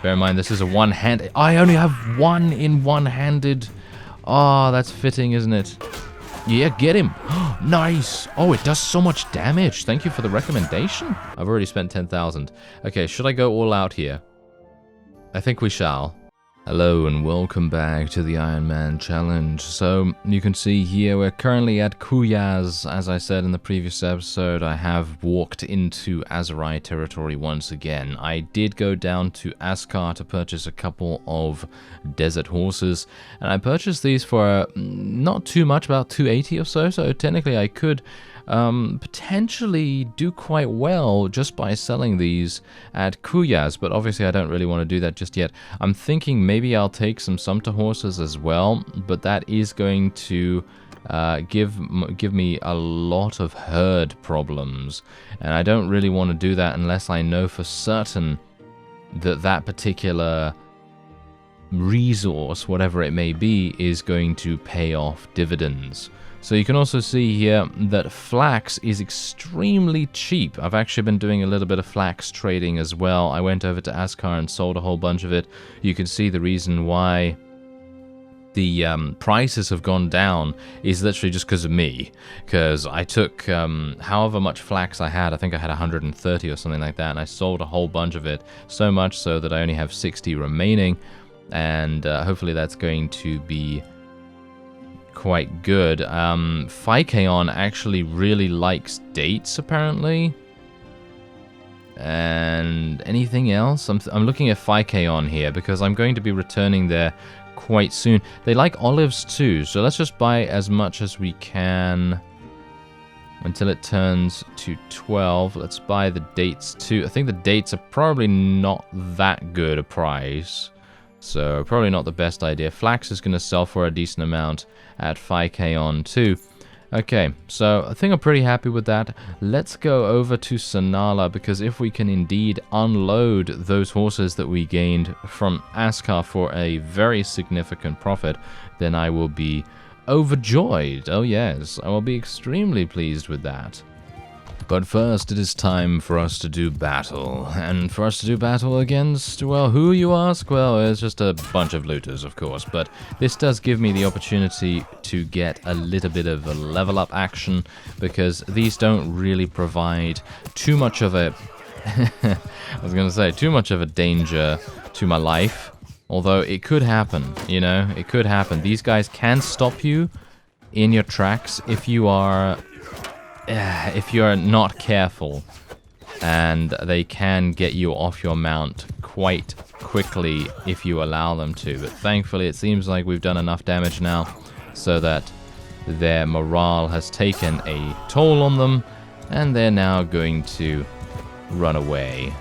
Bear in mind, this is a one-handed... I only have one in one-handed. Oh, that's fitting, isn't it? Yeah, get him. Nice. Oh, it does so much damage. Thank you for the recommendation. I've already spent 10,000. Okay, should I go all out here? I think we shall. Hello and welcome back to the Ironman challenge. So you can see here we're currently at Kuyaz. As I said in the previous episode, I have walked into Aserai territory once again. I did go down to Askar to purchase a couple of desert horses, and I purchased these for not too much, about 280 or so. So technically I could potentially do quite well just by selling these at Kuyaz, but obviously I don't really want to do that just yet. I'm thinking maybe I'll take some Sumpter horses as well, but that is going to give me a lot of herd problems, and I don't really want to do that unless I know for certain that that particular resource, whatever it may be, is going to pay off dividends. So you can also see here that flax is extremely cheap. I've actually been doing a little bit of flax trading as well. I went over to Askar and sold a whole bunch of it. You can see the reason why the prices have gone down is literally just because of me. Because I took however much flax I had, I think I had 130 or something like that, and I sold a whole bunch of it. So much so that I only have 60 remaining, and hopefully that's going to be quite good. Phykeon actually really likes dates, apparently. And anything else? I'm looking at Phykeon here because I'm going to be returning there quite soon. They like olives too, so let's just buy as much as we can until it turns to 12. Let's buy the dates too. I think the dates are probably not that good a price, so probably not the best idea. Flax is going to sell for a decent amount at Phykeon too. Okay, so I think I'm pretty happy with that. Let's go over to Sanala, because if we can indeed unload those horses that we gained from Askar for a very significant profit, then I will be overjoyed. Oh yes, I will be extremely pleased with that. But first, it is time for us to do battle. And for us to do battle against, well, who, you ask? Well, it's just a bunch of looters, of course. But this does give me the opportunity to get a little bit of a level up action, because these don't really provide too much of a... I was going to say, too much of a danger to my life. Although it could happen, you know? It could happen. These guys can stop you in your tracks if you are not careful, and they can get you off your mount quite quickly if you allow them to. But thankfully it seems like we've done enough damage now so that their morale has taken a toll on them, and they're now going to run away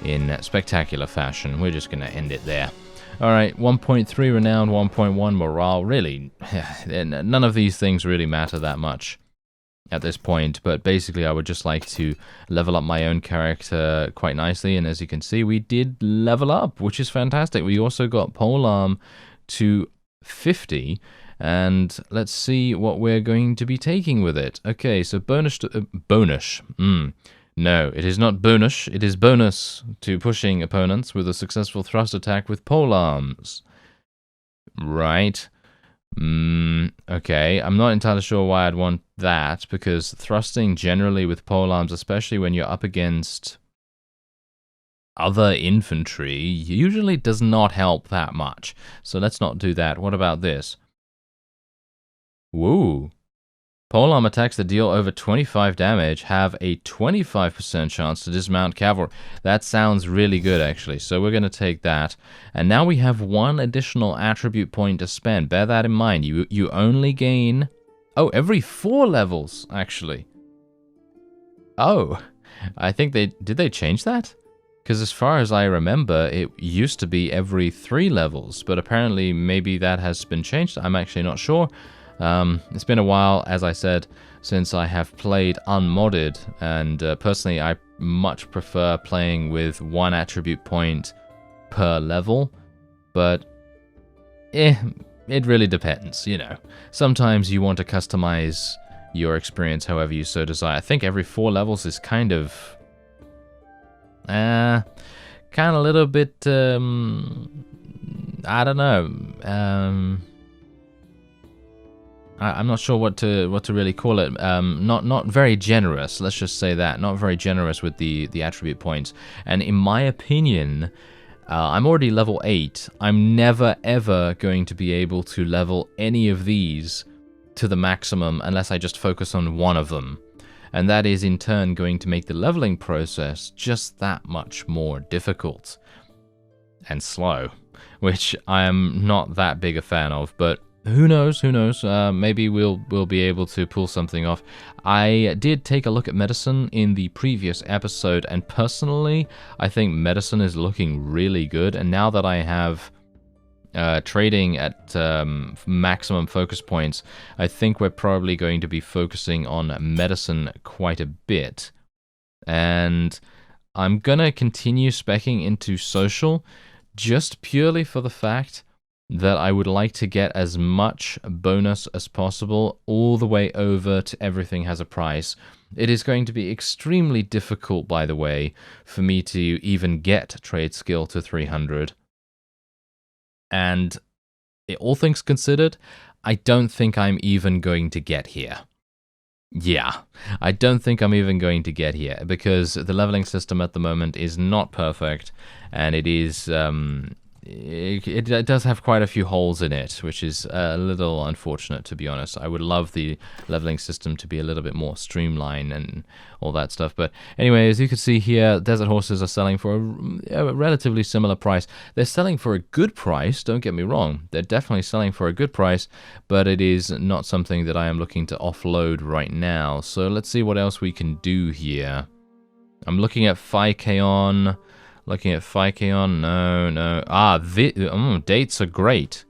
in spectacular fashion. We're just going to end it there. Alright, 1.3 renown, 1.1 morale. Really, none of these things really matter that much at this point, but basically I would just like to level up my own character quite nicely, and as you can see, we did level up, which is fantastic. We also got polearm to 50, and let's see what we're going to be taking with it. Okay, so bonus to... bonus. No, it is not bonus, it is bonus to pushing opponents with a successful thrust attack with polearms. Right. Okay, I'm not entirely sure why I'd want that, because thrusting generally with polearms, especially when you're up against other infantry, usually does not help that much. So let's not do that. What about this? Woo! Polearm attacks that deal over 25 damage have a 25% chance to dismount cavalry. That sounds really good, actually. So we're going to take that. And now we have one additional attribute point to spend. Bear that in mind. You only gain... Oh, every 4 levels, actually. Oh, I think they... Did they change that? Because as far as I remember, it used to be every 3 levels. But apparently, maybe that has been changed. I'm actually not sure. It's been a while, as I said, since I have played unmodded, and personally I much prefer playing with 1 attribute point per level, but it really depends, you know. Sometimes you want to customize your experience however you so desire. I think every 4 levels is kind of kind of a little bit, I don't know, I'm not sure what to really call it. Not very generous. Let's just say that. Not very generous with the attribute points. And in my opinion, I'm already level 8. I'm never ever going to be able to level any of these to the maximum unless I just focus on one of them. And that is in turn going to make the leveling process just that much more difficult and slow, which I am not that big a fan of, but who knows, maybe we'll be able to pull something off. I did take a look at medicine in the previous episode, and personally, I think medicine is looking really good, and now that I have trading at maximum focus points, I think we're probably going to be focusing on medicine quite a bit. And I'm gonna continue speccing into social, just purely for the fact that I would like to get as much bonus as possible all the way over to everything has a price. It is going to be extremely difficult, by the way, for me to even get trade skill to 300. And all things considered, I don't think I'm even going to get here. Yeah, I don't think I'm even going to get here because the leveling system at the moment is not perfect, and it is it does have quite a few holes in it, which is a little unfortunate, to be honest. I would love the leveling system to be a little bit more streamlined and all that stuff. But anyway, as you can see here, desert horses are selling for a relatively similar price. They're selling for a good price, don't get me wrong. They're definitely selling for a good price, but it is not something that I am looking to offload right now. So let's see what else we can do here. I'm looking at 5k on... Looking at 5k on, no. Dates are great.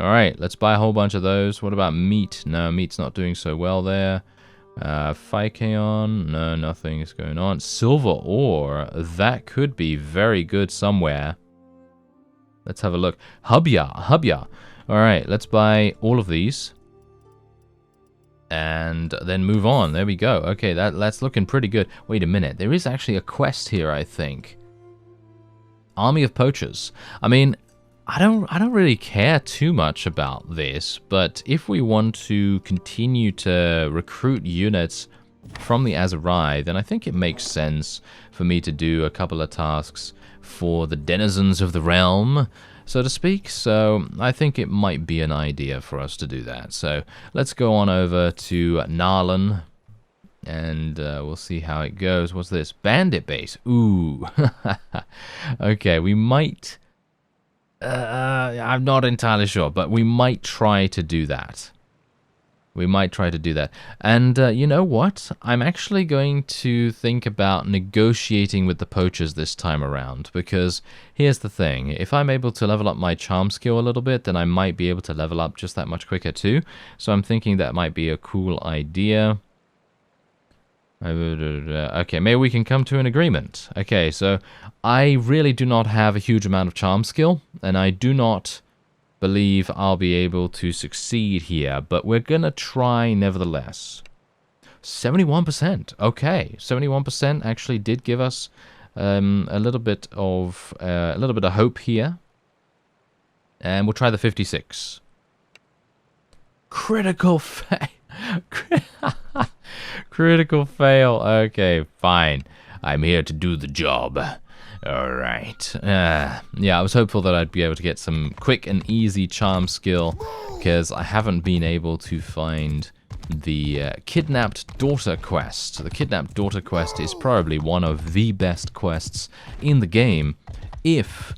Alright, let's buy a whole bunch of those. What about meat? No, meat's not doing so well there. 5k on, no, nothing is going on. Silver ore, that could be very good somewhere. Let's have a look. Hubya. Alright, let's buy all of these. And then move on. There we go. Okay, that's looking pretty good. Wait a minute, there is actually a quest here, I think. Army of Poachers. I mean, I don't really care too much about this, but if we want to continue to recruit units from the Aserai, then I think it makes sense for me to do a couple of tasks for the denizens of the realm, so to speak. So I think it might be an idea for us to do that. So let's go on over to Narlan. And we'll see how it goes. What's this? Bandit base. Ooh. Okay, we might... I'm not entirely sure, but we might try to do that. And you know what? I'm actually going to think about negotiating with the poachers this time around. Because here's the thing. If I'm able to level up my charm skill a little bit, then I might be able to level up just that much quicker too. So I'm thinking that might be a cool idea. Okay, maybe we can come to an agreement. Okay, so I really do not have a huge amount of charm skill, and I do not believe I'll be able to succeed here, but we're gonna try nevertheless. 71%. Okay, 71% actually did give us a little bit of hope here, and we'll try the 56. Critical fail. Critical fail. Okay, fine. I'm here to do the job. Alright. Yeah, I was hopeful that I'd be able to get some quick and easy charm skill, because I haven't been able to find the Kidnapped Daughter quest. The Kidnapped Daughter quest is probably one of the best quests in the game, if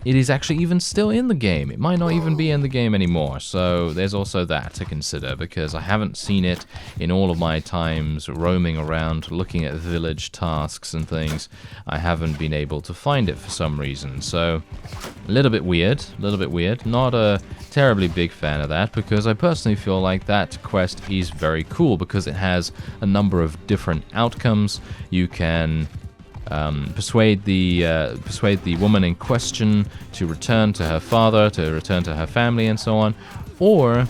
it is actually even still in the game. It might not even be in the game anymore, so there's also that to consider, because I haven't seen it in all of my times roaming around looking at village tasks and things. I haven't been able to find it for some reason, so a little bit weird, Not a terribly big fan of that, because I personally feel like that quest is very cool, because it has a number of different outcomes. You can persuade the woman in question to return to her father, to return to her family, and so on. Or,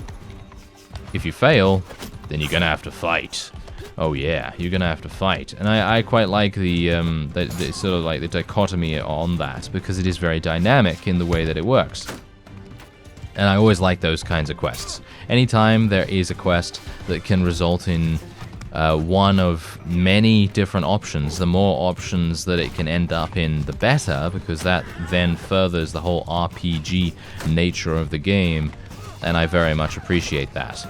if you fail, then you're gonna have to fight. Oh yeah, you're gonna have to fight. And I quite like the sort of like the dichotomy on that, because it is very dynamic in the way that it works. And I always like those kinds of quests. Anytime there is a quest that can result in one of many different options, the more options that it can end up in, the better, because that then furthers the whole RPG nature of the game, and I very much appreciate that.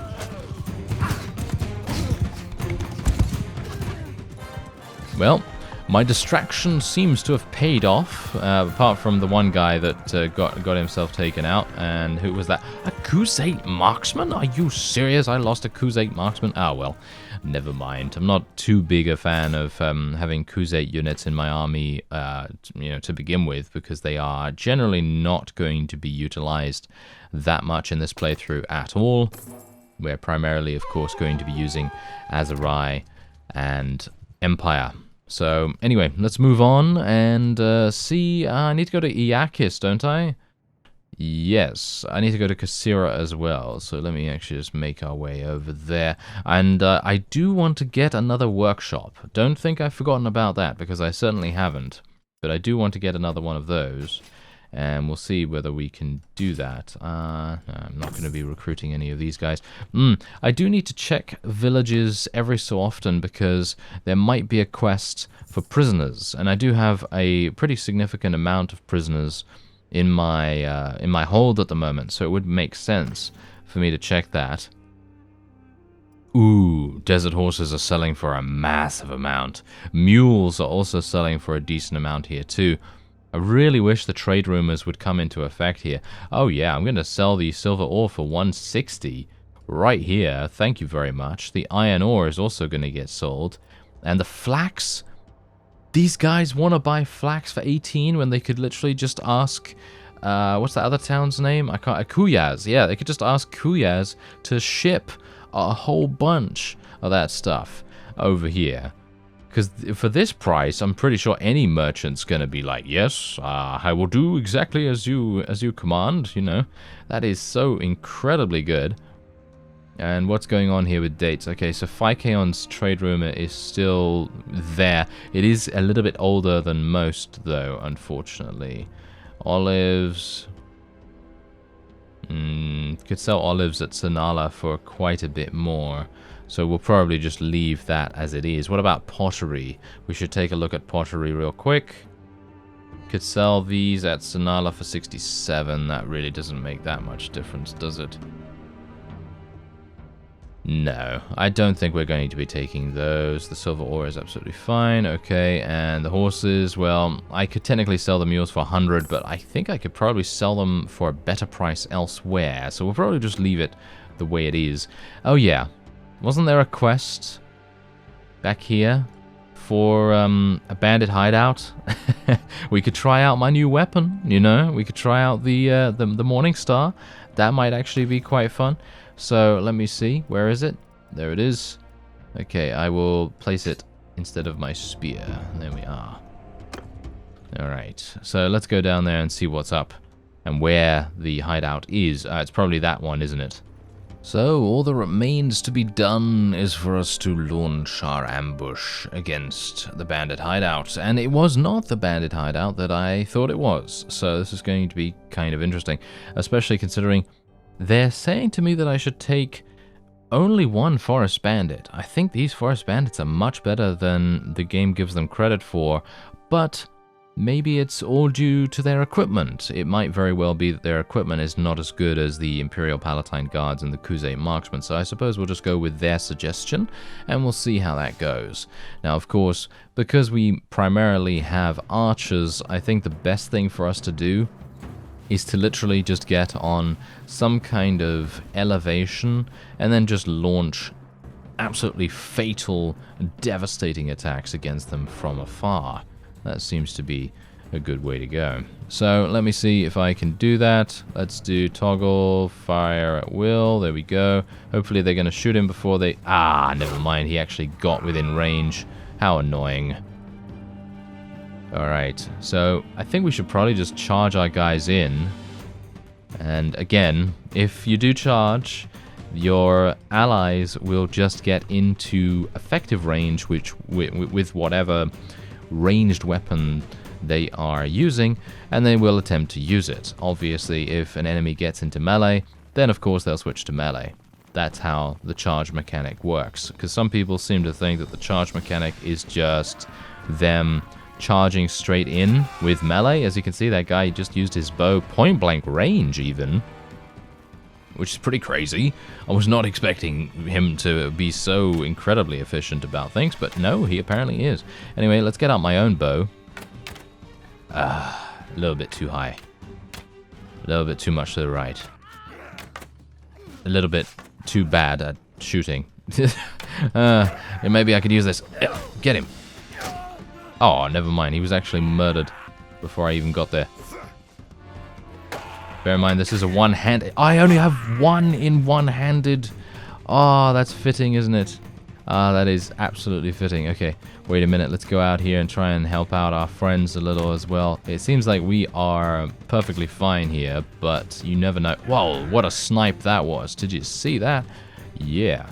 Well, my distraction seems to have paid off, apart from the one guy that got himself taken out. And who was that? A Khuzait marksman? Are you serious? I lost a Khuzait marksman? Ah, well, never mind. I'm not too big a fan of having Khuzait units in my army, to begin with, because they are generally not going to be utilized that much in this playthrough at all. We're primarily, of course, going to be using Aserai and Empire. So, anyway, let's move on and see. I need to go to Iakis, don't I? Yes, I need to go to Kasira as well. So let me actually just make our way over there. And I do want to get another workshop. Don't think I've forgotten about that, because I certainly haven't. But I do want to get another one of those. And we'll see whether we can do that. No, I'm not going to be recruiting any of these guys. I do need to check villages every so often, because there might be a quest for prisoners. And I do have a pretty significant amount of prisoners in my hold at the moment, so it would make sense for me to check that. Ooh, desert horses are selling for a massive amount. Mules are also selling for a decent amount here too. I really wish the trade rumors would come into effect here. Oh yeah, I'm going to sell the silver ore for 160 right here. Thank you very much. The iron ore is also going to get sold. And the flax? These guys want to buy flax for 18 when they could literally just ask... what's that other town's name? Kuyaz. Yeah, they could just ask Kuyaz to ship a whole bunch of that stuff over here. Because for this price, I'm pretty sure any merchant's going to be like, yes, I will do exactly as you command, you know. That is so incredibly good. And what's going on here with dates? Okay, so Phykeon's trade rumor is still there. It is a little bit older than most, though, unfortunately. Olives... could sell olives at Sanala for quite a bit more. So we'll probably just leave that as it is. What about pottery? We should take a look at pottery real quick. Could sell these at Sanala for 67. That really doesn't make that much difference, does it? No, I don't think we're going to be taking those. The silver ore is absolutely fine. Okay, and the horses, well, I could technically sell the mules for 100, but I think I could probably sell them for a better price elsewhere. So we'll probably just leave it the way it is. Oh yeah, wasn't there a quest back here for a bandit hideout? We could try out my new weapon, you know? We could try out the Morning Star. That might actually be quite fun. So let me see, where is it? There it is. Okay, I will place it instead of my spear. There we are. Alright, so let's go down there and see what's up and where the hideout is. It's probably that one, isn't it? So all that remains to be done is for us to launch our ambush against the bandit hideout. And it was not the bandit hideout that I thought it was. So this is going to be kind of interesting, especially considering they're saying to me that I should take only one forest bandit. I think these forest bandits are much better than the game gives them credit for, but maybe it's all due to their equipment. It might very well be that their equipment is not as good as the Imperial Palatine Guards and the Khuzait Marksmen, so I suppose we'll just go with their suggestion, and we'll see how that goes. Now, of course, because we primarily have archers, I think the best thing for us to do is to literally just get on some kind of elevation and then just launch absolutely fatal, devastating attacks against them from afar. That seems to be a good way to go. So let me see if I can do that. Let's do toggle, fire at will. There we go. Hopefully they're going to shoot him before they... Ah, never mind. He actually got within range. How annoying. Alright, so I think we should probably just charge our guys in. And again, if you do charge, your allies will just get into effective range with whatever ranged weapon they are using, and they will attempt to use it. Obviously, if an enemy gets into melee, then of course they'll switch to melee. That's how the charge mechanic works, because some people seem to think that the charge mechanic is just them charging straight in with melee. As you can see, that guy just used his bow point blank range even, which is pretty crazy. I was not expecting him to be so incredibly efficient about things, but no, he apparently is. Anyway, let's get out my own bow. A little bit too high. A little bit too much to the right. A little bit too bad at shooting. Maybe I could use this. Get him. Oh, never mind. He was actually murdered before I even got there. Bear in mind, this is a one-handed... I only have one in one-handed. Oh, that's fitting, isn't it? That is absolutely fitting. Okay, wait a minute. Let's go out here and try and help out our friends a little as well. It seems like we are perfectly fine here, but you never know. Whoa, what a snipe that was. Did you see that? Yeah,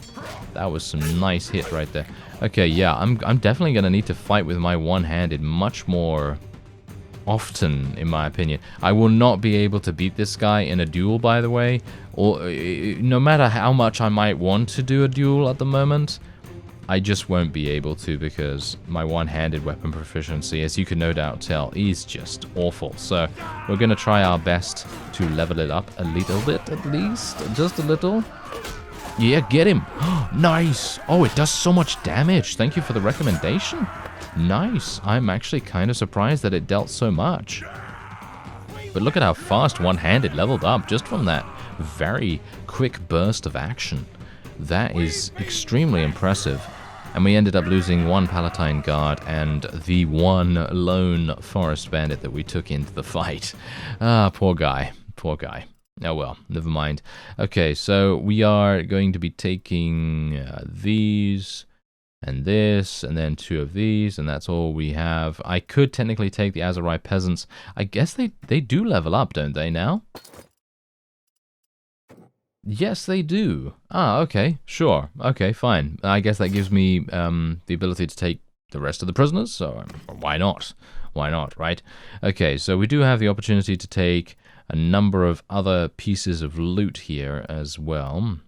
that was some nice hit right there. Okay, yeah, I'm definitely going to need to fight with my one-handed much more often, in my opinion. I will not be able to beat this guy in a duel, by the way, or no matter how much I might want to do a duel at the moment, I just won't be able to, because my one-handed weapon proficiency, as you can no doubt tell, is just awful. So we're going to try our best to level it up a little bit, at least, just a little. Yeah, get him. Nice. Oh, it does so much damage. Thank you for the recommendation. Nice. I'm actually kind of surprised that it dealt so much. But look at how fast one-handed leveled up just from that very quick burst of action. That is extremely impressive. And we ended up losing one Palatine guard and the one lone forest bandit that we took into the fight. Ah, poor guy. Poor guy. Oh well, never mind. Okay, so we are going to be taking these and this, and then 2 of these, and that's all we have. I could technically take the Azurai peasants. I guess they do level up, don't they, now? Yes, they do. Ah, okay, sure. Okay, fine. I guess that gives me the ability to take the rest of the prisoners, so why not? Why not, right? Okay, so we do have the opportunity to take a number of other pieces of loot here as well.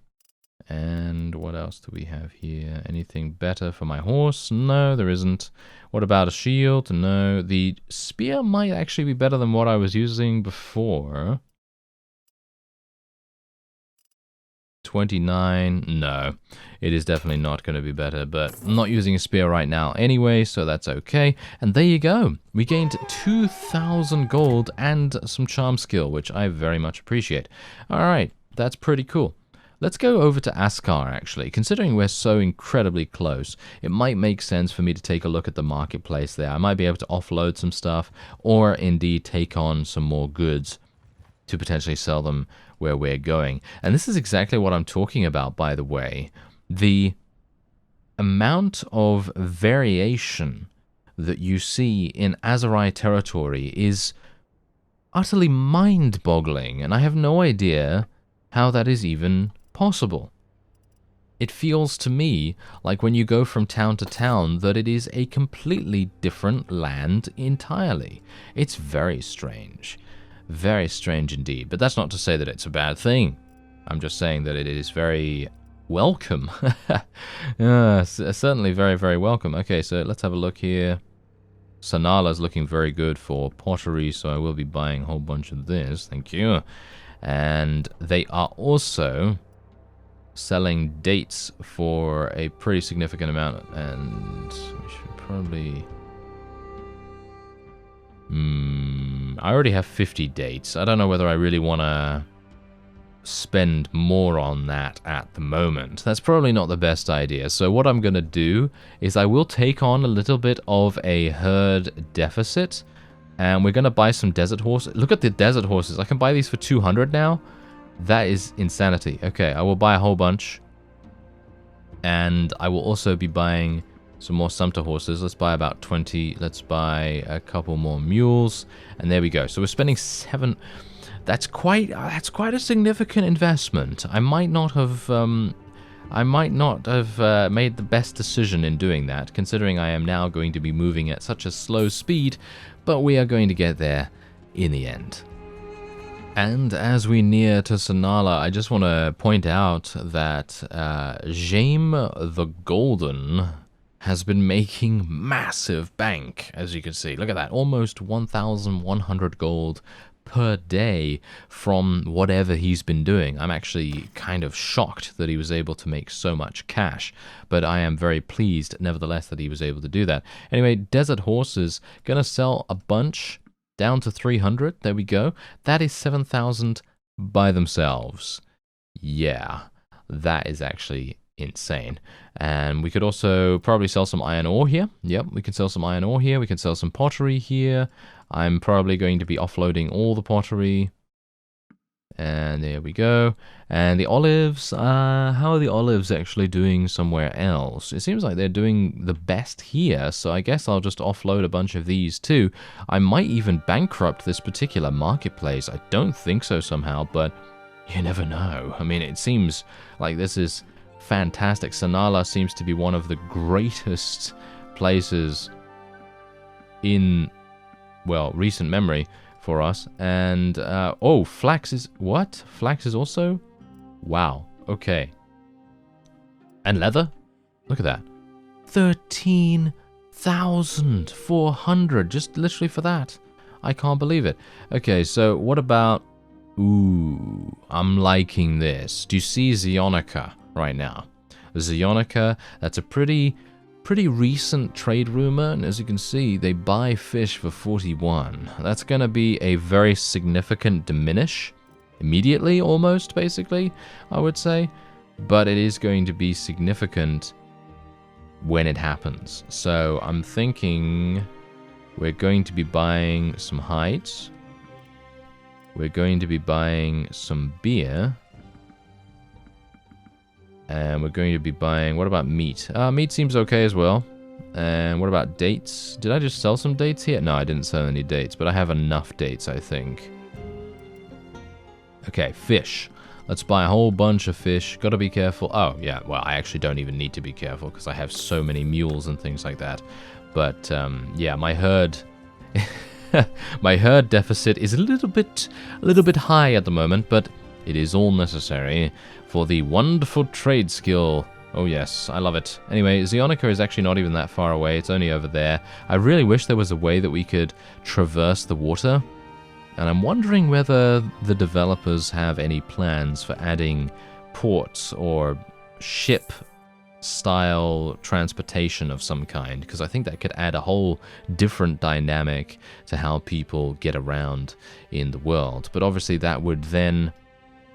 And what else do we have here? Anything better for my horse? No, there isn't. What about a shield? No. The spear might actually be better than what I was using before. 29. No, it is definitely not going to be better, but I'm not using a spear right now anyway, so that's okay. And there you go. We gained 2,000 gold and some charm skill, which I very much appreciate. Alright, that's pretty cool. Let's go over to Askar, actually. Considering we're so incredibly close, it might make sense for me to take a look at the marketplace there. I might be able to offload some stuff, or indeed take on some more goods to potentially sell them where we're going. And this is exactly what I'm talking about, by the way. The amount of variation that you see in Azurai territory is utterly mind-boggling, and I have no idea how that is even possible. It feels to me like when you go from town to town that it is a completely different land entirely. It's very strange. Very strange indeed, but that's not to say that it's a bad thing. I'm just saying that it is very welcome. Certainly very, very welcome. Okay, so let's have a look here. Sanala's looking very good for pottery, so I will be buying a whole bunch of this. Thank you. And they are also selling dates for a pretty significant amount, and we should probably... I already have 50 dates. I don't know whether I really want to spend more on that at the moment. That's probably not the best idea. So what I'm going to do is I will take on a little bit of a herd deficit, and we're going to buy some desert horses. Look at the desert horses. I can buy these for 200 now. That is insanity. Okay, I will buy a whole bunch, and I will also be buying some more sumpter horses. Let's buy about 20. Let's buy a couple more mules. And there we go. So we're spending 7... That's quite a significant investment. I might not have made the best decision in doing that, considering I am now going to be moving at such a slow speed, but we are going to get there in the end. And as we near to Sanala, I just want to point out that Jaime the Golden has been making massive bank, as you can see. Look at that, almost 1,100 gold per day from whatever he's been doing. I'm actually kind of shocked that he was able to make so much cash, but I am very pleased, nevertheless, that he was able to do that. Anyway, Desert Horses, gonna sell a bunch down to 300. There we go. That is 7,000 by themselves. Yeah, that is actually insane. And we could also probably sell some iron ore here. Yep, we can sell some iron ore here. We can sell some pottery here. I'm probably going to be offloading all the pottery. And there we go. And the olives, how are the olives actually doing somewhere else? It seems like they're doing the best here, so I guess I'll just offload a bunch of these too. I might even bankrupt this particular marketplace. I don't think so somehow, but you never know. I mean, it seems like this is fantastic. Sanala seems to be one of the greatest places in, well, recent memory for us. And oh, flax is what? Flax is also, wow, okay. And leather, look at that, 13,400 just literally for that. I can't believe it. Okay, so what about, ooh, I'm liking this. Do you see Zionica right now? Zionica, that's a pretty recent trade rumor, and as you can see, they buy fish for 41. That's going to be a very significant diminish, immediately almost, basically, I would say, but it is going to be significant when it happens. So I'm thinking we're going to be buying some hides, we're going to be buying some beer, and we're going to be buying, what about meat? Meat seems okay as well. And what about dates? Did I just sell some dates here? No, I didn't sell any dates, but I have enough dates, I think. Okay, fish. Let's buy a whole bunch of fish. Gotta be careful. Oh, yeah, well, I actually don't even need to be careful because I have so many mules and things like that. But, yeah, my herd... my herd deficit is a little bit high at the moment, but it is all necessary for the wonderful trade skill. Oh yes, I love it. Anyway, Zionica is actually not even that far away. It's only over there. I really wish there was a way that we could traverse the water. And I'm wondering whether the developers have any plans for adding ports or ship-style transportation of some kind, because I think that could add a whole different dynamic to how people get around in the world. But obviously that would then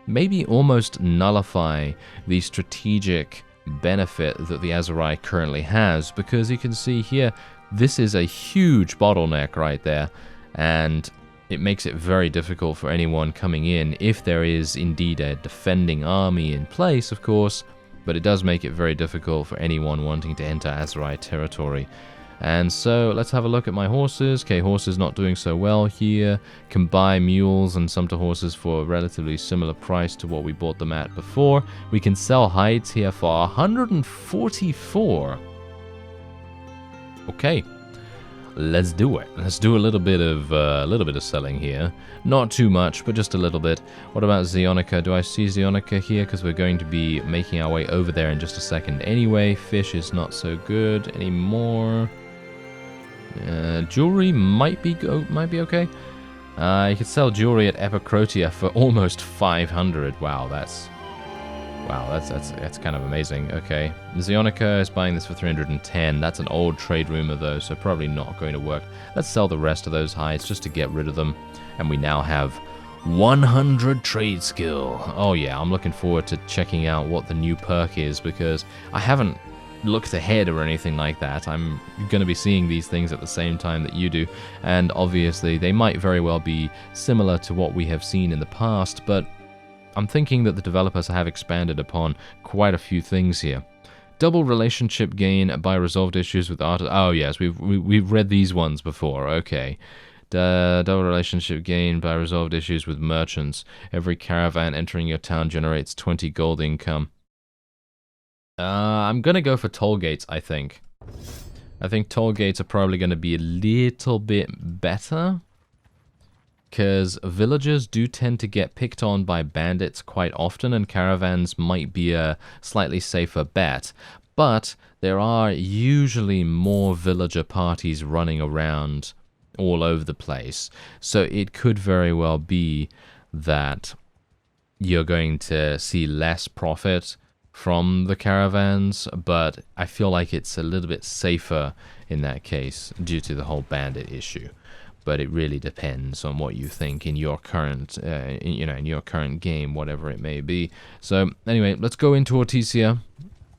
maybe almost nullify the strategic benefit that the Aserai currently has, because you can see here, this is a huge bottleneck right there, and it makes it very difficult for anyone coming in, if there is indeed a defending army in place, of course, but it does make it very difficult for anyone wanting to enter Aserai territory. And so let's have a look at my horses. Okay, horses not doing so well here. Can buy mules and sumpter horses for a relatively similar price to what we bought them at before. We can sell hides here for 144. Okay, let's do it. Let's do a little bit of selling here. Not too much, but just a little bit. What about Zionica? Do I see Zionica here? Because we're going to be making our way over there in just a second. Anyway, fish is not so good anymore. Jewelry might be okay. You could sell jewelry at Epicrotia for almost 500. Wow, that's kind of amazing. Okay, Zionica is buying this for 310. That's an old trade rumor though, so probably not going to work. Let's sell the rest of those hides just to get rid of them, and we now have 100 trade skill. Oh yeah, I'm looking forward to checking out what the new perk is, because I haven't looked ahead or anything like that. I'm going to be seeing these things at the same time that you do, and obviously they might very well be similar to what we have seen in the past, but I'm thinking that the developers have expanded upon quite a few things here. Double relationship gain by resolved issues with art. Oh yes, we've read these ones before. Okay. Double relationship gained by resolved issues with merchants. Every caravan entering your town generates 20 gold income. I'm gonna go for toll gates, I think. I think toll gates are probably gonna be a little bit better. Because villagers do tend to get picked on by bandits quite often, and caravans might be a slightly safer bet. But there are usually more villager parties running around all over the place. So it could very well be that you're going to see less profit from the caravans, but I feel like it's a little bit safer in that case due to the whole bandit issue. But it really depends on what you think in your current, in your current game, whatever it may be. So anyway, let's go into Ortisia,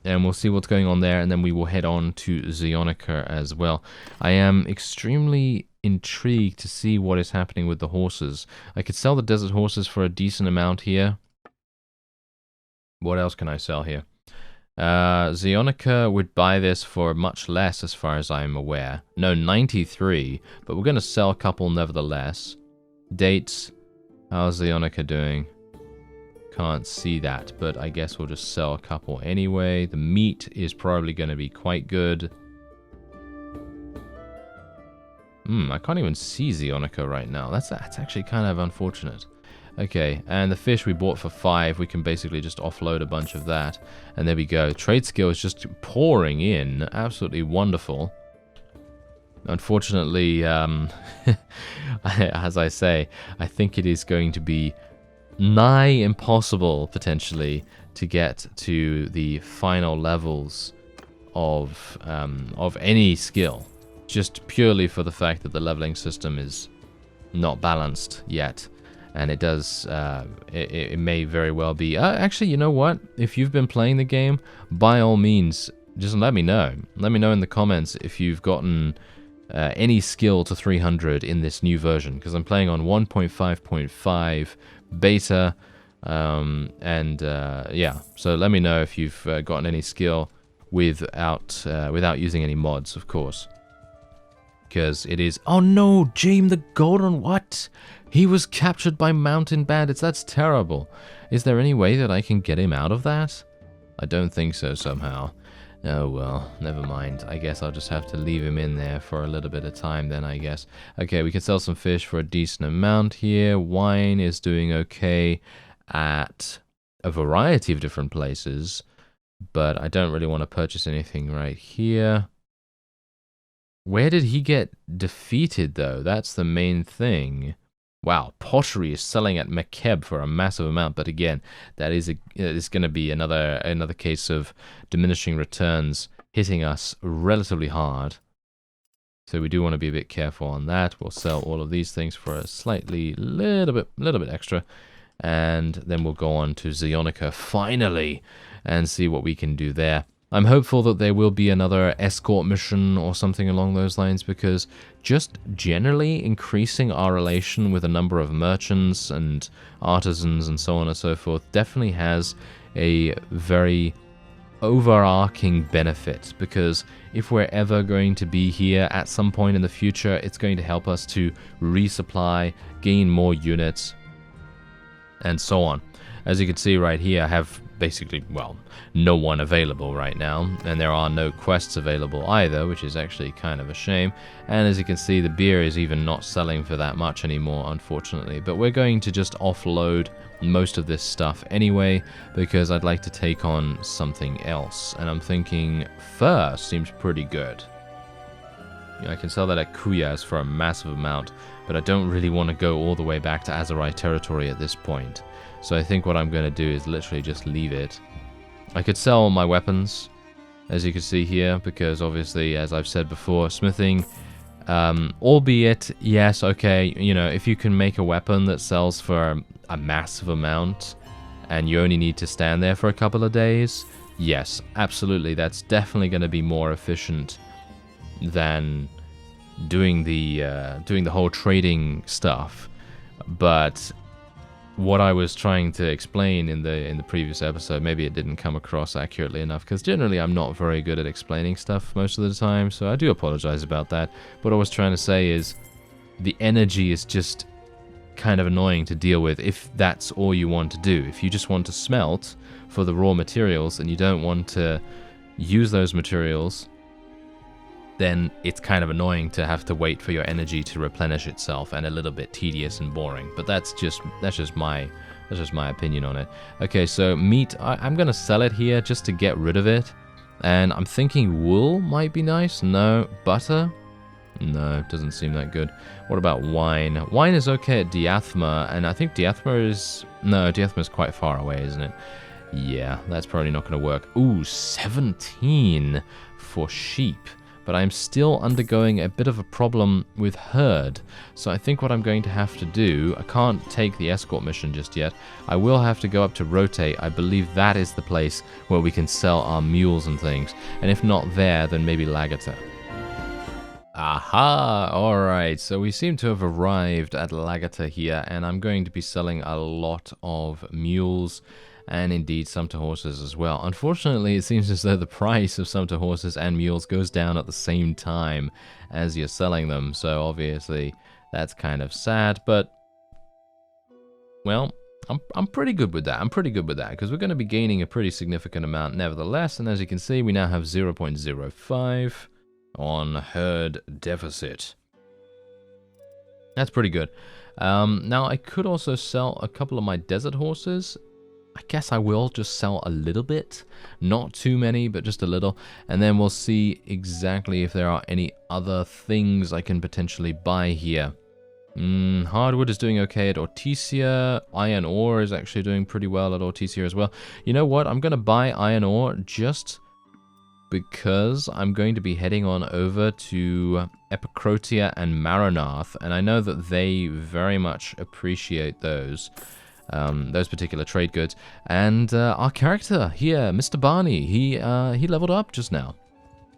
and we'll see what's going on there, and then we will head on to Zionica as well. I am extremely intrigued to see what is happening with the horses. I could sell the desert horses for a decent amount here. What else can I sell here? Zionica would buy this for much less as far as I'm aware. No, 93, but we're going to sell a couple nevertheless. Dates, how's Zionica doing? Can't see that, but I guess we'll just sell a couple anyway. The meat is probably going to be quite good. I can't even see Zionica right now. That's actually kind of unfortunate. Okay, and the fish we bought for 5, we can basically just offload a bunch of that. And there we go. Trade skill is just pouring in. Absolutely wonderful. Unfortunately, as I say, I think it is going to be nigh impossible, potentially, to get to the final levels of any skill. Just purely for the fact that the leveling system is not balanced yet. And it does, it may very well be. Actually, you know what? If you've been playing the game, by all means, just let me know. Let me know in the comments if you've gotten any skill to 300 in this new version. Because I'm playing on 1.5.5 beta. Yeah, so let me know if you've gotten any skill without using any mods, of course. Because it is... Oh no, James the Golden, what? He was captured by mountain bandits. That's terrible. Is there any way that I can get him out of that? I don't think so somehow. Oh well, never mind. I guess I'll just have to leave him in there for a little bit of time then, I guess. Okay, we can sell some fish for a decent amount here. Wine is doing okay at a variety of different places. But I don't really want to purchase anything right here. Where did he get defeated, though? That's the main thing. Wow, pottery is selling at Mekeb for a massive amount, but again, that is going to be another case of diminishing returns hitting us relatively hard. So we do want to be a bit careful on that. We'll sell all of these things for a little bit extra, and then we'll go on to Zionica finally and see what we can do there. I'm hopeful that there will be another escort mission or something along those lines, because just generally increasing our relation with a number of merchants and artisans and so on and so forth definitely has a very overarching benefit, because if we're ever going to be here at some point in the future, it's going to help us to resupply, gain more units, and so on. As you can see right here, I have basically, well, no one available right now, and there are no quests available either, which is actually kind of a shame. And as you can see, the beer is even not selling for that much anymore, unfortunately. But we're going to just offload most of this stuff anyway, because I'd like to take on something else. And I'm thinking fur seems pretty good. I can sell that at Kuyas for a massive amount, but I don't really want to go all the way back to Azerai territory at this point. So I think what I'm going to do is literally just leave it. I could sell my weapons, as you can see here, because obviously, as I've said before, smithing, albeit, yes, okay, you know, if you can make a weapon that sells for a massive amount, and you only need to stand there for a couple of days, yes, absolutely, that's definitely going to be more efficient than doing the whole trading stuff. But what I was trying to explain in the previous episode, maybe it didn't come across accurately enough, because generally I'm not very good at explaining stuff most of the time, so I do apologize about that. What I was trying to say is, the energy is just kind of annoying to deal with if that's all you want to do. If you just want to smelt for the raw materials and you don't want to use those materials, then it's kind of annoying to have to wait for your energy to replenish itself and a little bit tedious and boring. But that's just my opinion on it. Okay, so meat, I'm gonna sell it here just to get rid of it. And I'm thinking wool might be nice. No. Butter? No, doesn't seem that good. What about wine? Wine is okay at Diathma, and I think Diathma is... No, Diathma is quite far away, isn't it? Yeah, that's probably not going to work. Ooh, 17 for sheep. But I'm still undergoing a bit of a problem with herd. So I think what I'm going to have to do... I can't take the escort mission just yet. I will have to go up to Rotate. I believe that is the place where we can sell our mules and things. And if not there, then maybe Lagata. Aha! Alright, so we seem to have arrived at Lagata here, and I'm going to be selling a lot of mules, and indeed Sumpter horses as well. Unfortunately, it seems as though the price of Sumpter horses and mules goes down at the same time as you're selling them, so obviously that's kind of sad, but, well, I'm pretty good with that. I'm pretty good with that, because we're going to be gaining a pretty significant amount nevertheless, and as you can see, we now have 0.05 on herd deficit. That's pretty good. Now, I could also sell a couple of my desert horses. I guess I will just sell a little bit. Not too many, but just a little. And then we'll see exactly if there are any other things I can potentially buy here. Hardwood is doing okay at Ortisia. Iron ore is actually doing pretty well at Ortisia as well. You know what? I'm going to buy iron ore just because I'm going to be heading on over to Epicrotia and Maranath, and I know that they very much appreciate those particular trade goods. And our character here, Mr. Barney, he leveled up just now.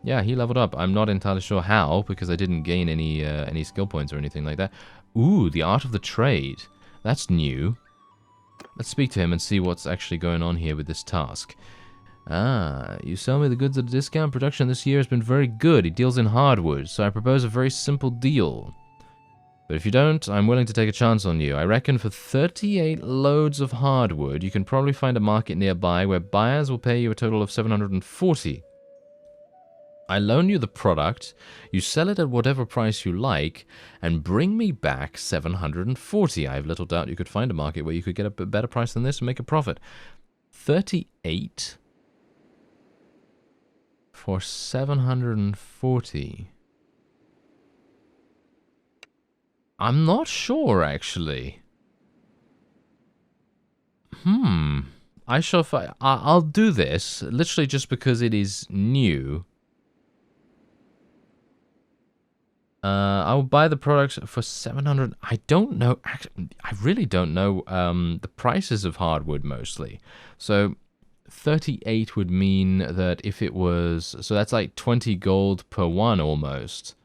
Yeah, he leveled up. I'm not entirely sure how, because I didn't gain any skill points or anything like that. Ooh, the art of the trade. That's new. Let's speak to him and see what's actually going on here with this task. Ah, you sell me the goods at a discount. Production this year has been very good. He deals in hardwood, so I propose a very simple deal. But if you don't, I'm willing to take a chance on you. I reckon for 38 loads of hardwood, you can probably find a market nearby where buyers will pay you a total of 740. I loan you the product, you sell it at whatever price you like, and bring me back 740. I have little doubt you could find a market where you could get a better price than this and make a profit. 38 for 740. I'm not sure, actually. I'll do this, literally just because it is new. I'll buy the products for 700. I don't know. Actually, I really don't know the prices of hardwood mostly. So 38 would mean that if it was... So that's like 20 gold per one almost.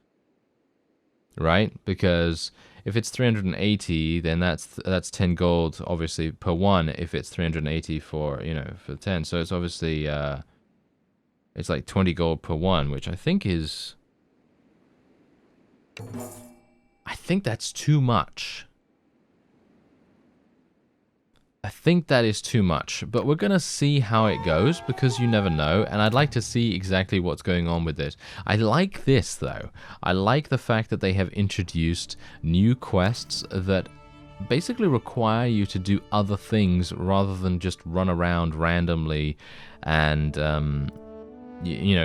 Right? Because if it's 380, then that's 10 gold, obviously, per one if it's 380 for, for 10. So it's obviously... it's like 20 gold per one, which I think is... I think that's too much. I think that is too much, but we're going to see how it goes, because you never know, and I'd like to see exactly what's going on with this. I like this, though. I like the fact that they have introduced new quests that basically require you to do other things rather than just run around randomly and...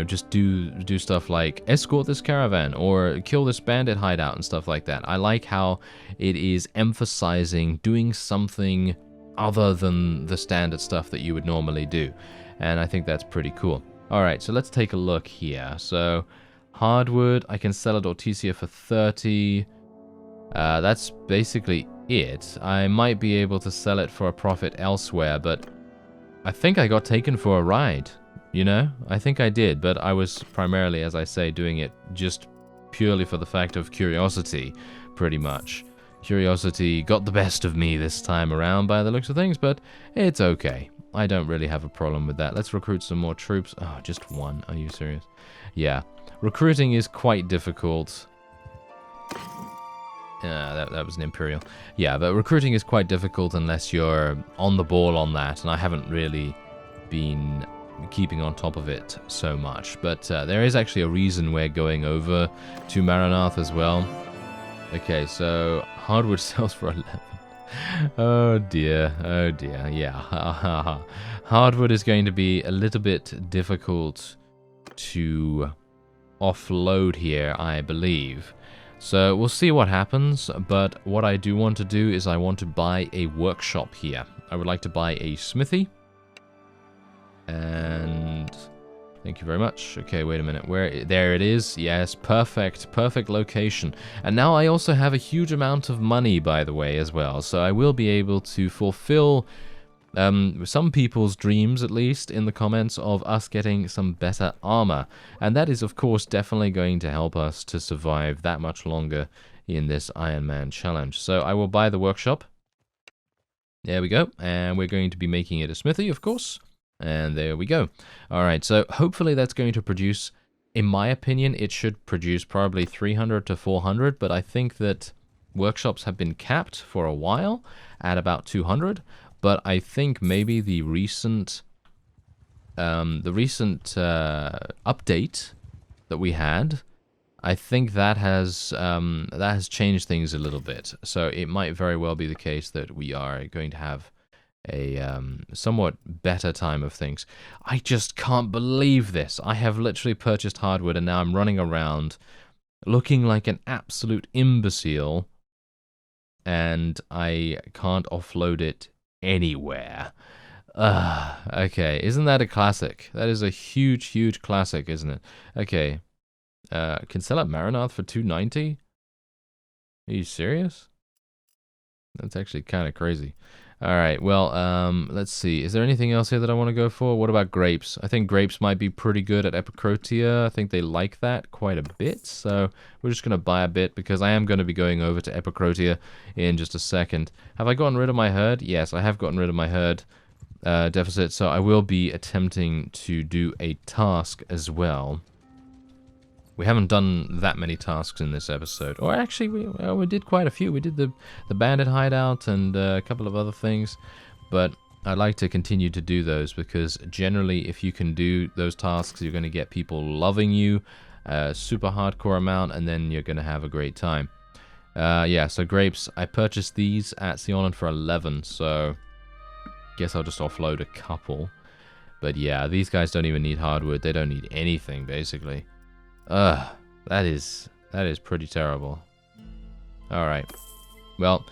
just do stuff like escort this caravan or kill this bandit hideout and stuff like that. I like how it is emphasizing doing something other than the standard stuff that you would normally do. And I think that's pretty cool. Alright, so let's take a look here. So, hardwood, I can sell at Ortisia for 30. That's basically it. I might be able to sell it for a profit elsewhere, but I think I got taken for a ride. I think I did, but I was primarily, as I say, doing it just purely for the fact of curiosity, pretty much. Curiosity got the best of me this time around by the looks of things, but it's okay. I don't really have a problem with that. Let's recruit some more troops. Oh, just one. Are you serious? Yeah. Recruiting is quite difficult. That was an Imperial. Yeah, but recruiting is quite difficult unless you're on the ball on that, and I haven't really been keeping on top of it so much. But there is actually a reason we're going over to Maranath as well. Okay, so hardwood sells for 11. Oh dear, yeah. Hardwood is going to be a little bit difficult to offload here, I believe. So we'll see what happens, but what I do want to do is I want to buy a workshop here. I would like to buy a smithy. And thank you very much. Okay, wait a minute. There it is. Yes, perfect location. And now I also have a huge amount of money, by the way, as well. So I will be able to fulfill some people's dreams, at least, in the comments of us getting some better armor. And that is, of course, definitely going to help us to survive that much longer in this Ironman challenge. So I will buy the workshop. There we go. And we're going to be making it a smithy, of course. And there we go. Alright, so hopefully that's going to produce, in my opinion, it should produce probably 300 to 400, but I think that workshops have been capped for a while at about 200. But I think maybe the recent update that we had, I think that has changed things a little bit. So it might very well be the case that we are going to have a somewhat better time of things. I just can't believe this. I have literally purchased hardwood and now I'm running around looking like an absolute imbecile, and I can't offload it anywhere. Okay, isn't that a classic? That is a huge classic, isn't it? Okay, can sell at Maranath for 290? Are you serious? That's actually kind of crazy. Alright, well, let's see. Is there anything else here that I want to go for? What about grapes? I think grapes might be pretty good at Epicrotia. I think they like that quite a bit. So we're just going to buy a bit because I am going to be going over to Epicrotia in just a second. Have I gotten rid of my herd? Yes, I have gotten rid of my herd deficit. So I will be attempting to do a task as well. We haven't done that many tasks in this episode. Or actually, we did quite a few. We did the bandit hideout and a couple of other things. But I'd like to continue to do those because generally, if you can do those tasks, you're going to get people loving you a super hardcore amount, and then you're going to have a great time. Yeah, so grapes. I purchased these at Sionen for 11, so guess I'll just offload a couple. But yeah, these guys don't even need hardwood. They don't need anything, basically. That is pretty terrible. Alright. Well,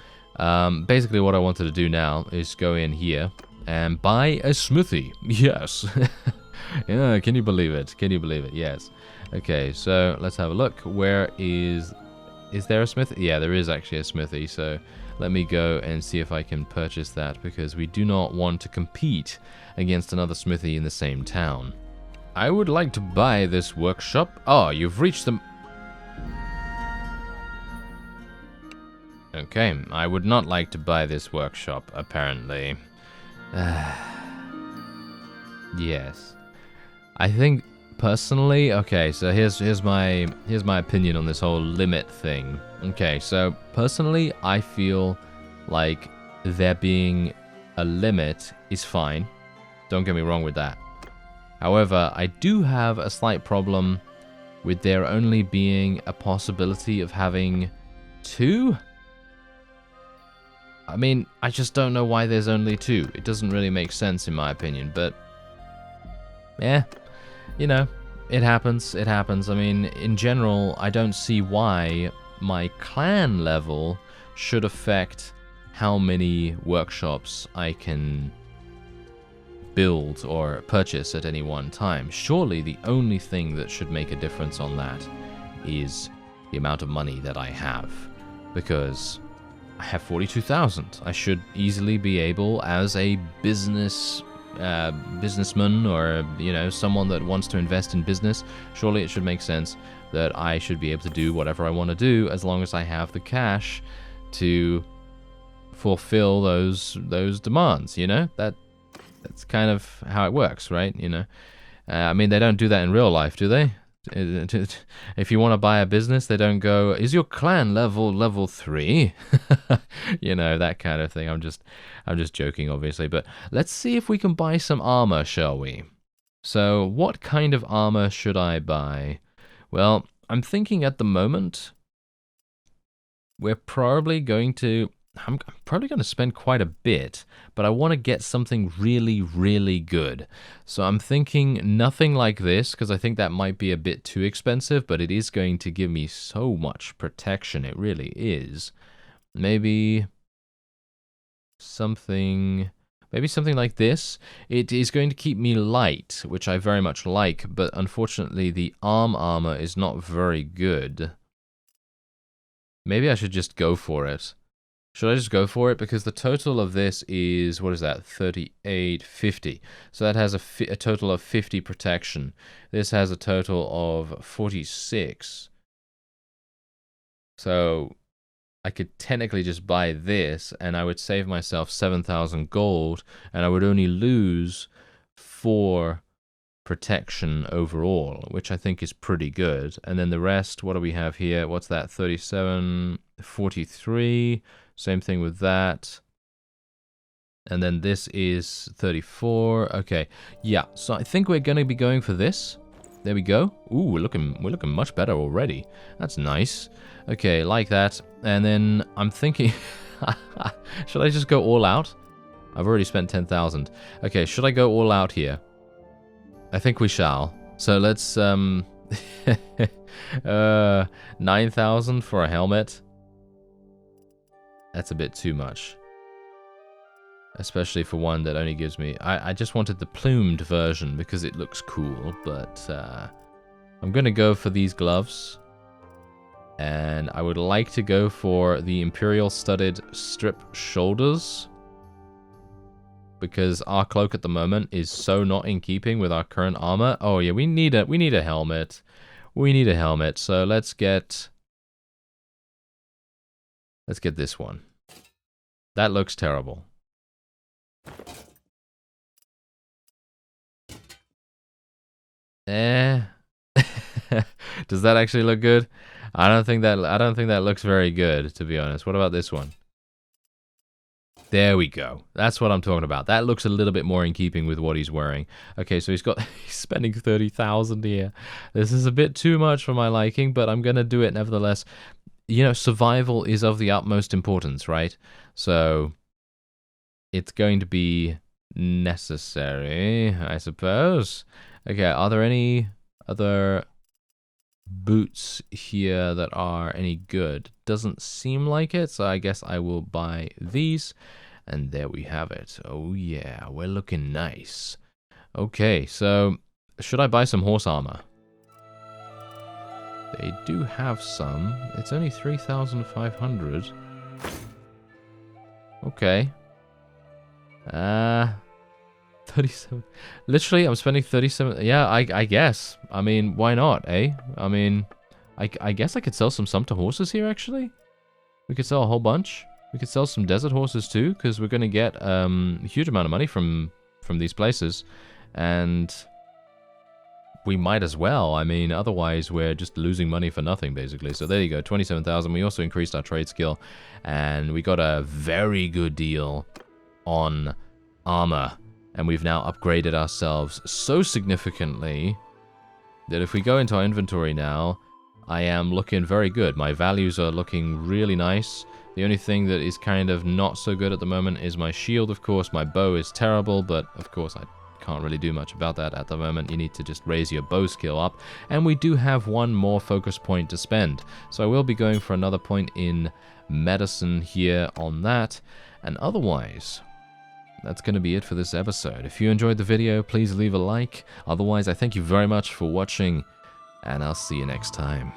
basically what I wanted to do now is go in here and buy a smithy. Yes. Yeah, can you believe it? Can you believe it? Yes. Okay, so let's have a look. Where is there a smithy? Yeah, there is actually a smithy, so let me go and see if I can purchase that because we do not want to compete against another smithy in the same town. I would like to buy this workshop. Oh, you've reached the... Okay, I would not like to buy this workshop, apparently. Yes. I think, personally... Okay, so here's my opinion on this whole limit thing. Okay, so, personally, I feel like there being a limit is fine. Don't get me wrong with that. However, I do have a slight problem with there only being a possibility of having 2. I mean, I just don't know why there's only 2. It doesn't really make sense in my opinion, but yeah, you know, it happens, it happens. I mean, in general, I don't see why my clan level should affect how many workshops I can build or purchase at any one time. Surely the only thing that should make a difference on that is the amount of money that I have, because I have 42,000. I should easily be able, as a businessman or, you know, someone that wants to invest in business, surely it should make sense that I should be able to do whatever I want to do as long as I have the cash to fulfill those demands, you know? That's kind of how it works, right? You know, I mean, they don't do that in real life, do they? If you want to buy a business, they don't go, is your clan level 3? You know, that kind of thing. I'm just joking, obviously. But let's see if we can buy some armor, shall we? So what kind of armor should I buy? Well, I'm thinking at the moment, we're probably going to... I'm probably going to spend quite a bit, but I want to get something really, really good. So I'm thinking nothing like this, because I think that might be a bit too expensive, but it is going to give me so much protection. It really is. Maybe something like this. It is going to keep me light, which I very much like, but unfortunately the armor is not very good. Maybe I should just go for it. Should I just go for it? Because the total of this is, what is that, 38, 50. So that has a total of 50 protection. This has a total of 46. So I could technically just buy this, and I would save myself 7,000 gold, and I would only lose 4 protection overall, which I think is pretty good. And then the rest, what do we have here? What's that? 37, 43. Same thing with that. And then this is 34. Okay. Yeah, so I think we're going to be going for this. There we go. Ooh, we're looking much better already. That's nice. Okay, like that. And then I'm thinking, should I just go all out? I've already spent 10,000. Okay, should I go all out here? I think we shall. So let's 9,000 for a helmet. That's a bit too much. Especially for one that only gives me... I just wanted the plumed version because it looks cool, but I'm going to go for these gloves. And I would like to go for the Imperial Studded Strip Shoulders, because our cloak at the moment is so not in keeping with our current armor. Oh yeah, we need a helmet. We need a helmet, so let's get this one. That looks terrible. Does that actually look good? I don't think that looks very good, to be honest. What about this one? There we go. That's what I'm talking about. That looks a little bit more in keeping with what he's wearing. Okay, so he's spending 30,000 here. This is a bit too much for my liking, but I'm gonna do it nevertheless. You know, survival is of the utmost importance, right? So it's going to be necessary, I suppose. Okay, are there any other boots here that are any good? Doesn't seem like it, so I guess I will buy these. And there we have it. Oh yeah, we're looking nice. Okay, so should I buy some horse armor? They do have some. It's only 3,500. Okay. 37. Literally, I'm spending 37. Yeah, I guess. I mean, why not, eh? I mean, I guess I could sell some Sumpter horses here, actually. We could sell a whole bunch. We could sell some desert horses, too, because we're going to get a huge amount of money from these places. And we might as well. I mean, otherwise we're just losing money for nothing, basically. So there you go, 27,000. We also increased our trade skill, and we got a very good deal on armor. And we've now upgraded ourselves so significantly that if we go into our inventory now, I am looking very good. My values are looking really nice. The only thing that is kind of not so good at the moment is my shield, of course. My bow is terrible, but of course I can't really do much about that at the moment. You need to just raise your bow skill up. And we do have one more focus point to spend. So I will be going for another point in medicine here on that. And otherwise, that's going to be it for this episode. If you enjoyed the video, please leave a like. Otherwise, I thank you very much for watching, and I'll see you next time.